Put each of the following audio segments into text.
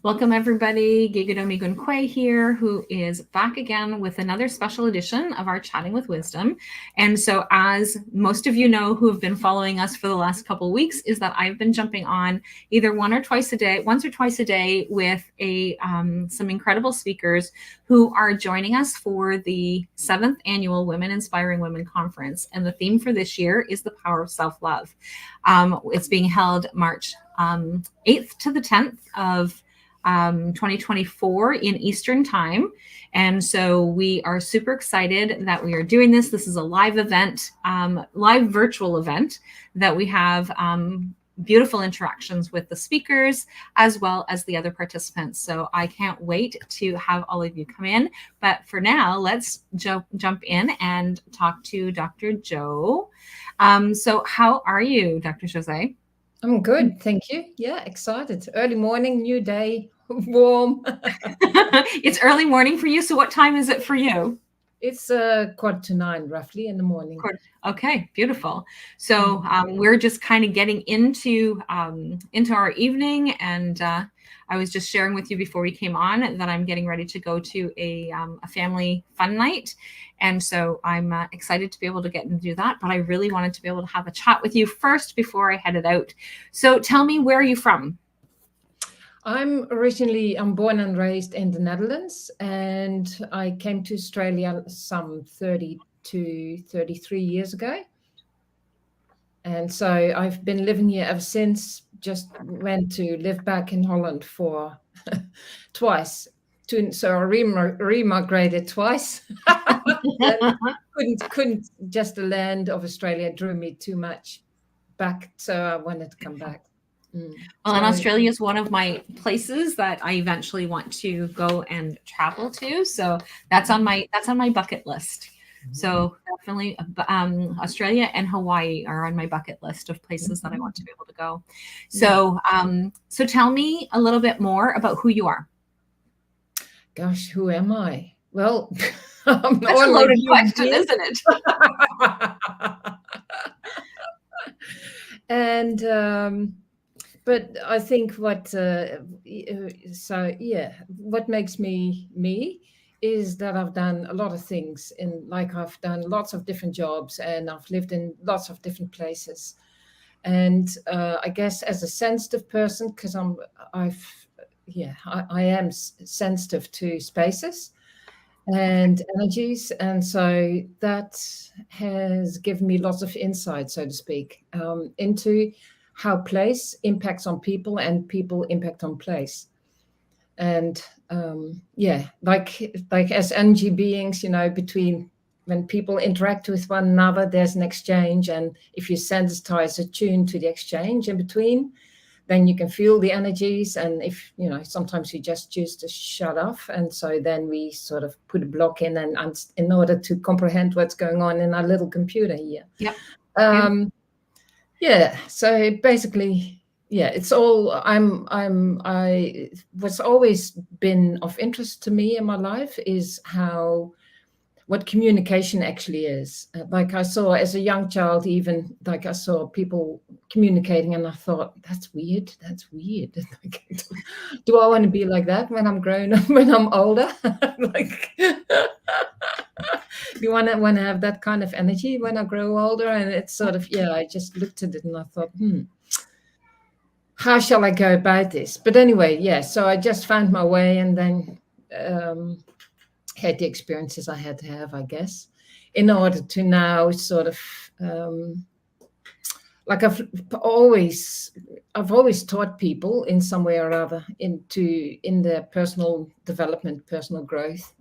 Welcome everybody, Geegado Megwan Kwe here, who is back again with another special edition of our Chatting with Wisdom. And so as most of you know who have been following us for the last couple of weeks, is that I've been jumping on either once or twice a day with some incredible speakers who are joining us for the 7th annual Women Inspiring Women Conference. And the theme for this year is the power of self-love. It's being held March 8th to the 10th of 2024 in Eastern time. And so we are super excited that we are doing this. This is a live event, live virtual event that we have beautiful interactions with the speakers as well as the other participants. So I can't wait to have all of you come in. But for now, let's jump in and talk to Dr. Jo. So how are you, Dr. José? I'm good, thank you. Yeah, excited. Early morning, new day, warm. It's early morning for you. So what time is it for you? It's 9:15 roughly in the morning. Okay, beautiful. So we're just kind of getting into our evening, and I was just sharing with you before we came on that I'm getting ready to go to a family fun night. And so I'm excited to be able to get and do that. But I really wanted to be able to have a chat with you first before I headed out. So tell me, where are you from? I'm born and raised in the Netherlands, and I came to Australia some 30 to 33 years ago. And so I've been living here ever since. Just went to live back in Holland for twice. So I remigrated twice. couldn't just the land of Australia drew me too much back, so I wanted to come back. Well, and Australia is one of my places that I eventually want to go and travel to. So that's on my bucket list. So definitely Australia and Hawaii are on my bucket list of places that I want to be able to go. So so tell me a little bit more about who you are. Gosh, who am I? Well, that's a loaded question, isn't it? And but I think what makes me is that I've done a lot of things. I've done lots of different jobs, and I've lived in lots of different places. And I guess as a sensitive person, because I am sensitive to spaces and energies, and so that has given me lots of insight, so to speak, into how place impacts on people and people impact on place. And like as energy beings, between when people interact with one another, there's an exchange, and if you sensitize, attune to the exchange in between, then you can feel the energies. And if sometimes you just choose to shut off, and so then we sort of put a block in in order to comprehend what's going on in our little computer here. So basically, it's all what's always been of interest to me in my life is what communication actually is. Like I saw as a young child, even like I saw people communicating, and I thought, that's weird. Do I want to be like that when I'm grown up, when I'm older? Like, do you want to have that kind of energy when I grow older? And it's sort of, I just looked at it and I thought, how shall I go about this? But anyway, so I just found my way, and then had the experiences I had to have, I guess, in order to now sort of like I've always taught people in some way or other in their personal development, personal growth,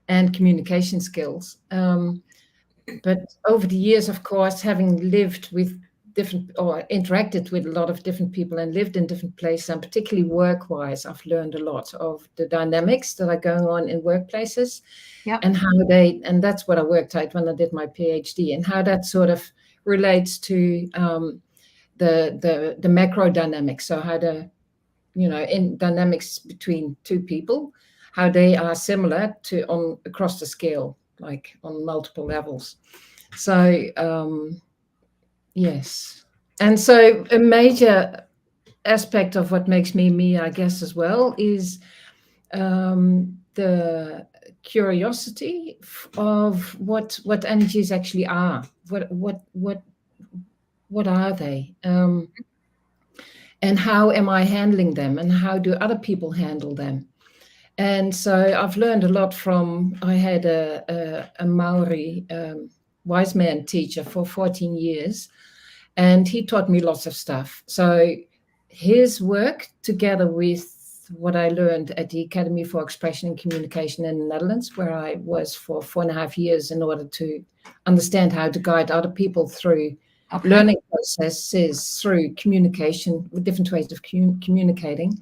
and communication skills. But over the years, of course, having lived with different or interacted with a lot of different people and lived in different places, and particularly work-wise, I've learned a lot of the dynamics that are going on in workplaces, and how and that's what I worked out when I did my PhD, and how that sort of relates to the macro dynamics. So how in dynamics between two people, how they are similar to across the scale, like on multiple levels. So yes. And so a major aspect of what makes me me, I guess, as well, is the curiosity of what energies actually are. What are they? And how am I handling them? And how do other people handle them? And so I've learned a lot from. I had a Maori wise man teacher for 14 years, and he taught me lots of stuff. So his work, together with what I learned at the Academy for Expression and Communication in the Netherlands, where I was for 4.5 years in order to understand how to guide other people through learning processes, through communication, with different ways of communicating.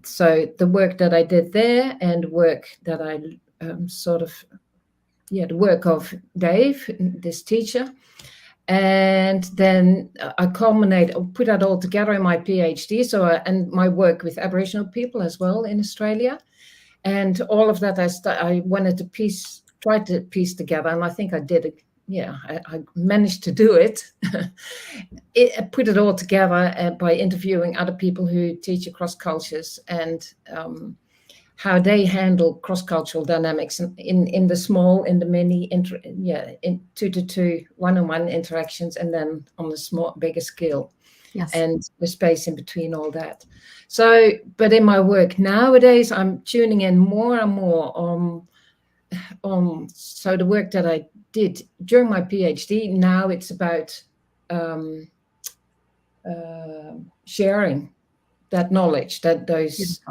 So the work that I did there, and work that I the work of Dave, this teacher. And then I put that all together in my PhD. And my work with Aboriginal people as well in Australia, and all of that I wanted to try to piece together, and I think I did it. Yeah, I managed to do it. I put it all together by interviewing other people who teach across cultures, and how they handle cross-cultural dynamics in the small, in the many, in 2-to-2 one-on-one interactions, and then on the bigger scale. Yes. And the space in between all that. So, but in my work nowadays, I'm tuning in more and more on so the work that I did during my PhD, now it's about sharing that knowledge, that those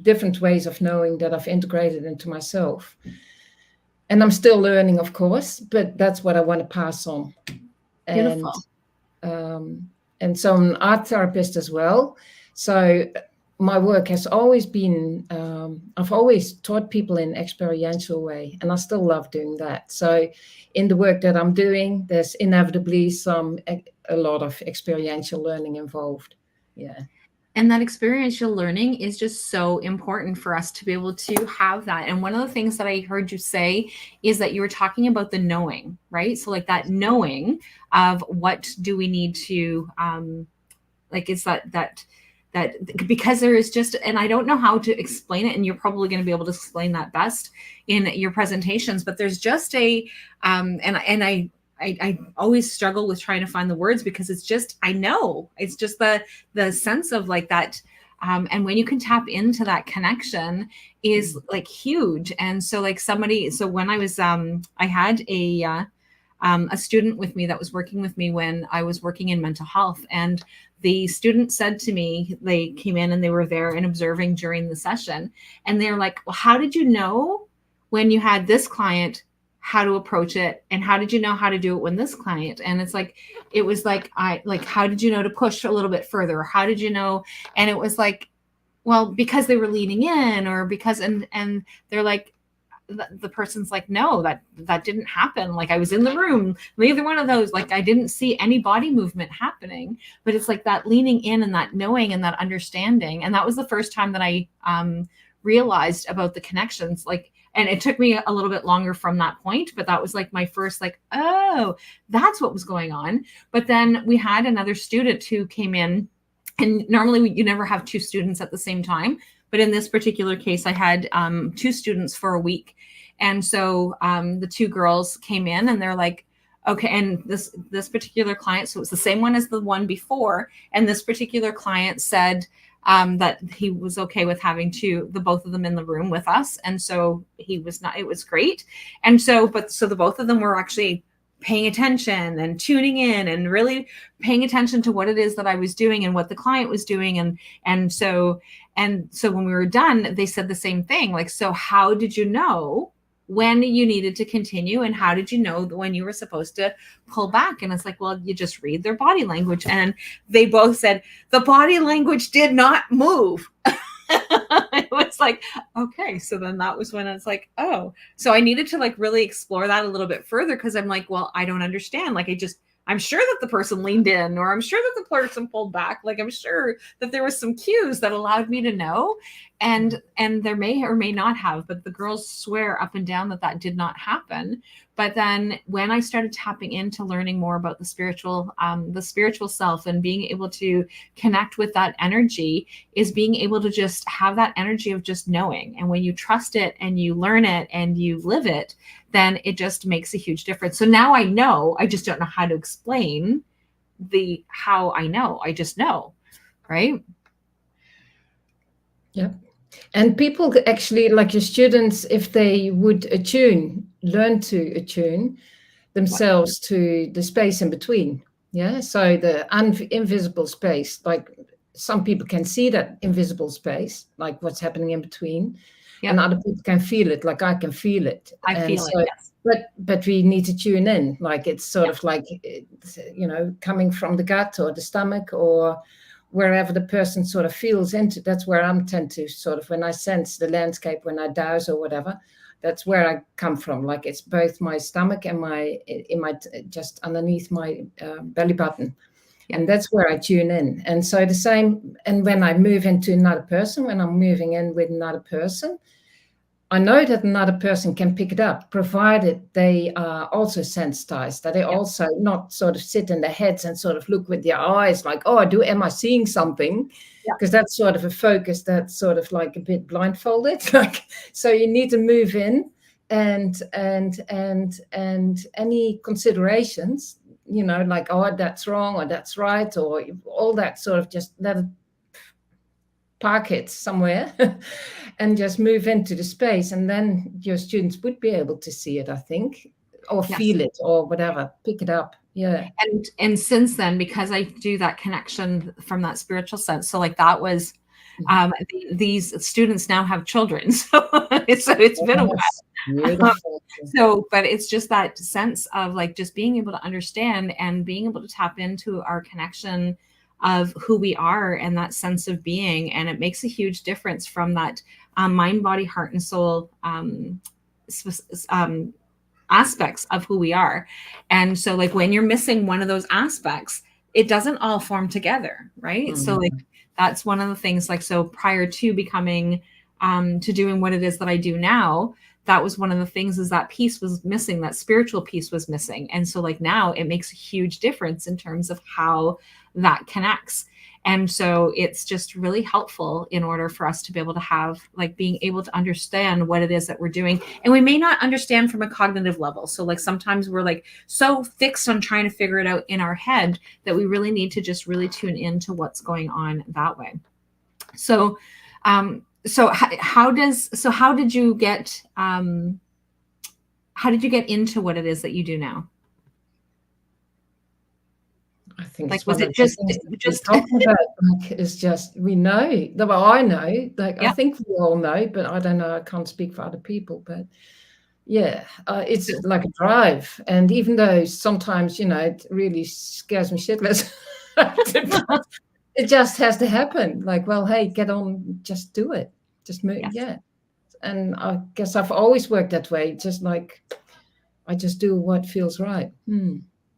different ways of knowing that I've integrated into myself. And I'm still learning, of course, but that's what I want to pass on. Beautiful. And so I'm an art therapist as well. So my work has always been, I've always taught people in experiential way, and I still love doing that. So in the work that I'm doing, there's inevitably a lot of experiential learning involved. Yeah. And that experiential learning is just so important for us to be able to have that. And one of the things that I heard you say is that you were talking about the knowing, right? So like that knowing of what do we need to, is that because there is just, and I don't know how to explain it, and you're probably going to be able to explain that best in your presentations, but there's just I always struggle with trying to find the words, because it's just, I know it's just the sense of like that. And when you can tap into that connection is like huge. And so like so when I was, I had a student with me that was working with me when I was working in mental health. And the student said to me, they came in and they were there and observing during the session. And they're like, well, how did you know when you had this client how to approach it, and how did you know how to do it when this client? And it's like, it was like, how did you know to push a little bit further? How did you know? And it was like, well, because they were leaning in, or because, and they're like, the person's like, no, that didn't happen. Like I was in the room, neither one of those, like I didn't see any body movement happening, but it's like that leaning in and that knowing and that understanding. And that was the first time that I realized about the connections, like, and it took me a little bit longer from that point, but that was like my first, like, oh, that's what was going on. But then we had another student who came in, and normally you never have two students at the same time. But in this particular case, I had two students for a week. And so the two girls came in and they're like, okay, and this particular client, so it's the same one as the one before. And this particular client said that he was okay with having the both of them in the room with us. And so it was great. And so, the both of them were actually paying attention and tuning in and really paying attention to what it is that I was doing and what the client was doing. And so when we were done, they said the same thing. Like, so how did you know when you needed to continue, and how did you know when you were supposed to pull back? And it's like, well, you just read their body language. And they both said the body language did not move. It was like, okay. So then that was when it's like, oh, so I needed to like really explore that a little bit further, because I'm like, well, I don't understand. Like, I'm sure that the person leaned in, or I'm sure that the person pulled back. Like, I'm sure that there was some cues that allowed me to know. and there may or may not have, but the girls swear up and down that did not happen. But then when I started tapping into learning more about the spiritual self and being able to connect with that energy, is being able to just have that energy of just knowing. And when you trust it and you learn it and you live it, then it just makes a huge difference. So now I know, I just don't know how to explain how I know. I just know, right? Yeah. And people actually, like your students, if they would learn to attune themselves to the space in between. Yeah. So the invisible space, like some people can see that invisible space, like what's happening in between. Yep. And other people can feel it, like I can feel it. I feel it, yes. But we need to tune in, like it's sort of like, coming from the gut or the stomach or wherever the person sort of feels into. That's where I'm tend to sort of, when I sense the landscape, when I douse or whatever, that's where I come from. Like it's both my stomach and just underneath my belly button. And that's where I tune in. And so the same, and when I move into another person, when I'm moving in with another person, I know that another person can pick it up, provided they are also sensitized, that they also not sort of sit in their heads and sort of look with their eyes like, oh, am I seeing something? Because that's sort of a focus that's sort of like a bit blindfolded. Like, so you need to move in and any considerations, like, oh, that's wrong or that's right, or all that sort of, just let it park it somewhere and just move into the space, and then your students would be able to see it, I think, or feel it or whatever, pick it up. Yeah. And since then, because I do that connection from that spiritual sense, so like that was these students now have children, so it's been a while. But it's just that sense of like just being able to understand and being able to tap into our connection of who we are and that sense of being. And it makes a huge difference from that mind, body, heart, and soul aspects of who we are. And so like when you're missing one of those aspects, it doesn't all form together, right? Mm-hmm. So like that's one of the things, like, so prior to becoming to doing what it is that I do now, that was one of the things, is that piece was missing, that spiritual piece was missing. And so like now it makes a huge difference in terms of how that connects. And so it's just really helpful in order for us to be able to have, like, being able to understand what it is that we're doing. And we may not understand from a cognitive level. So like sometimes we're like so fixed on trying to figure it out in our head that we really need to just really tune into what's going on that way. So how did you get into what it is that you do now? I think, like, was it just talking about, like, it's just, we know, well, I know, like, I think we all know, but I don't know, I can't speak for other people, but it's like a drive. And even though sometimes, it really scares me shitless, it just has to happen. Like, well, hey, get on, just do it. Just move. Yes. Yeah. And I guess I've always worked that way. Just like, I just do what feels right.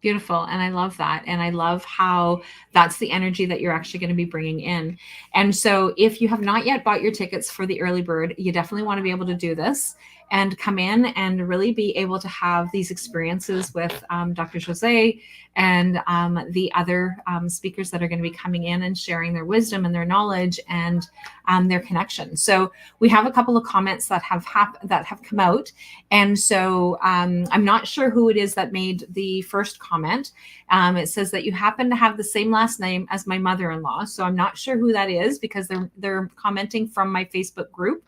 Beautiful. And I love that. And I love how that's the energy that you're actually going to be bringing in. And so if you have not yet bought your tickets for the early bird, you definitely want to be able to do this and come in and really be able to have these experiences with Dr. José and the other speakers that are going to be coming in and sharing their wisdom and their knowledge and their connection. So we have a couple of comments that have come out. And so I'm not sure who it is that made the first comment. It says that you happen to have the same last name as my mother-in-law. So I'm not sure who that is, because they're commenting from my Facebook group.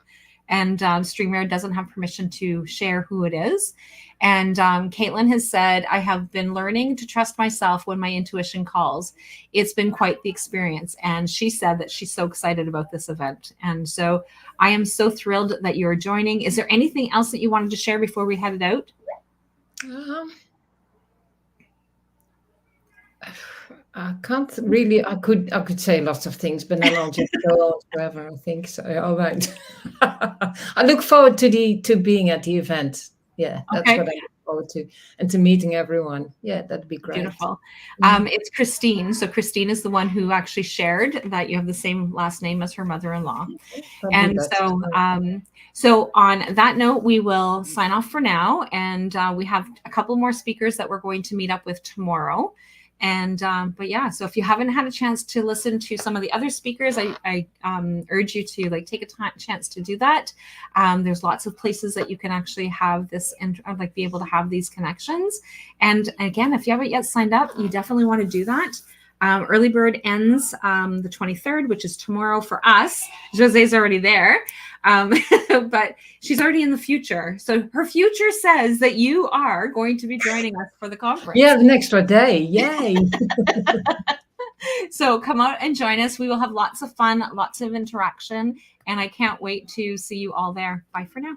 And StreamYard doesn't have permission to share who it is. And Caitlin has said, I have been learning to trust myself when my intuition calls. It's been quite the experience. And she said that she's so excited about this event. And so I am so thrilled that you're joining. Is there anything else that you wanted to share before we headed out? I can't really. I could say lots of things, but then I'll just go on forever, I think. So all right. I look forward to being at the event. Yeah, that's what forward to, and to meeting everyone. Yeah, that'd be great. Beautiful. It's Christine. So Christine is the one who actually shared that you have the same last name as her mother-in-law. Probably And that's so, right. so on that note, we will sign off for now. And we have a couple more speakers that we're going to meet up with tomorrow. And but yeah, so if you haven't had a chance to listen to some of the other speakers, I urge you to like take a chance to do that. There's lots of places that you can actually have this and like be able to have these connections. And again, if you haven't yet signed up, you definitely want to do that. Early bird ends the 23rd, which is tomorrow for us. José's already there, but she's already in the future. So her future says that you are going to be joining us for the conference. Yeah, an extra day. Yay. So come out and join us. We will have lots of fun, lots of interaction, and I can't wait to see you all there. Bye for now.